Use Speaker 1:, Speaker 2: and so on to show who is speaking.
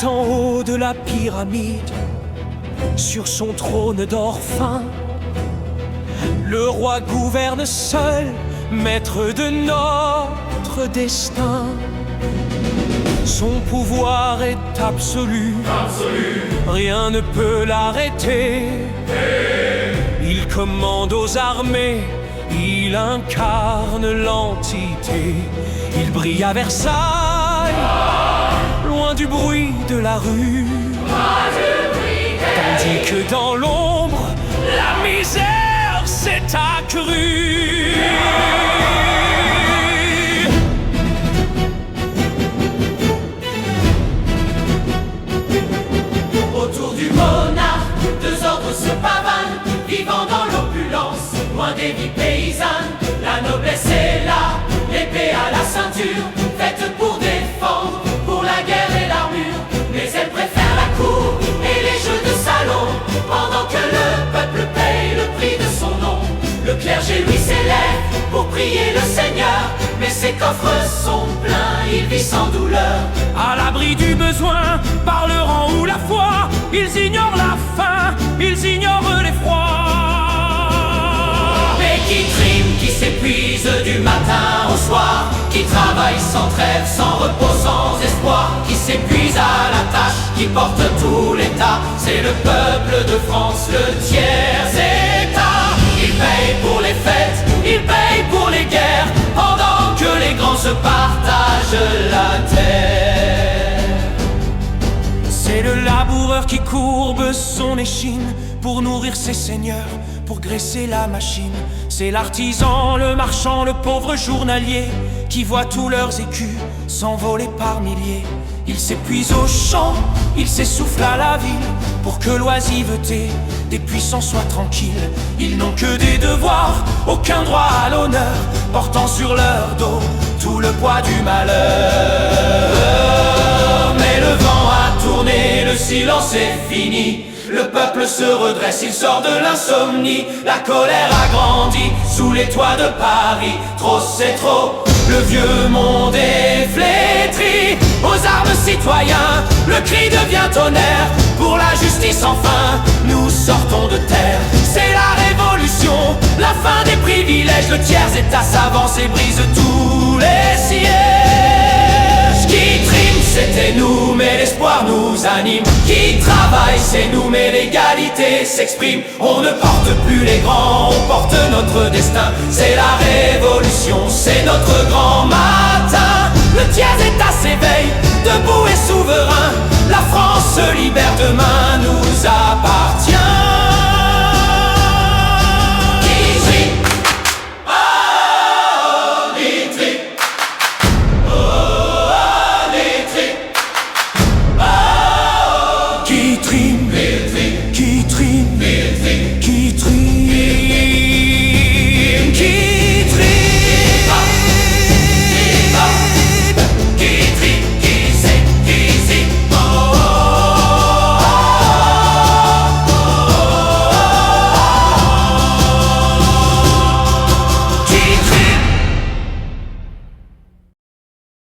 Speaker 1: tout en haut de la pyramide, sur son trône d'or fin, le roi gouverne seul, maître de notre destin. Son pouvoir est absolu, rien ne peut l'arrêter. Il commande aux armées, il incarne l'entité. Il brille à Versailles, loin du bruit de la rue, tandis que dans l'ombre, la misère s'est accrue.
Speaker 2: Autour du monarque, deux ordres se pavanent, vivant dans l'opulence, loin des vies paysannes. La noblesse est là, l'épée à la ceinture, faite pour défendre, pour la guerre et l'armure. Mais elle préfère la cour et les jeux de salon, pendant que le peuple paye le prix de son nom. Le clergé lui s'élève pour prier le Seigneur, mais ses coffres sont pleins, il vit sans douleur.
Speaker 1: À l'abri du besoin, par le rang ou la foi, ils ignorent la faim, ils ignorent l'effroi.
Speaker 2: Mais qui trime, qui s'épuise du matin au soir, qui travaille sans trêve, sans repos, sans espoir, qui s'épuise à la tâche, qui porte tout l'État, c'est le peuple de France, le tiers-État. Il paye pour les fêtes, il paye pour les guerres, pendant que les grands se partagent la terre.
Speaker 1: C'est le laboureur qui courbe son échine pour nourrir ses seigneurs, pour graisser la machine. C'est l'artisan, le marchand, le pauvre journalier qui voit tous leurs écus s'envoler par milliers. Ils s'épuisent au champ, ils s'essoufflent à la ville, pour que l'oisiveté des puissants soit tranquille. Ils n'ont que des devoirs, aucun droit à l'honneur, portant sur leur dos tout le poids du malheur.
Speaker 2: Mais le vent a tourné, le silence est fini. Le peuple se redresse, il sort de l'insomnie. La colère a grandi sous les toits de Paris. Trop c'est trop, le vieux monde est flétri. Aux armes citoyens, le cri devient tonnerre. Pour la justice enfin, nous sortons de terre. C'est la révolution, la fin des privilèges. Le tiers-État s'avance et brise tous les sièges. Qui trime, c'était nous, mais l'espoir nous anime. Qui travaille, c'est nous, mais l'égalité s'exprime. On ne porte plus les grands, on porte notre destin. C'est la révolution, c'est notre grand matin. Le tiers-État s'éveille, debout et souverain. La France se libère, demain nous appartient.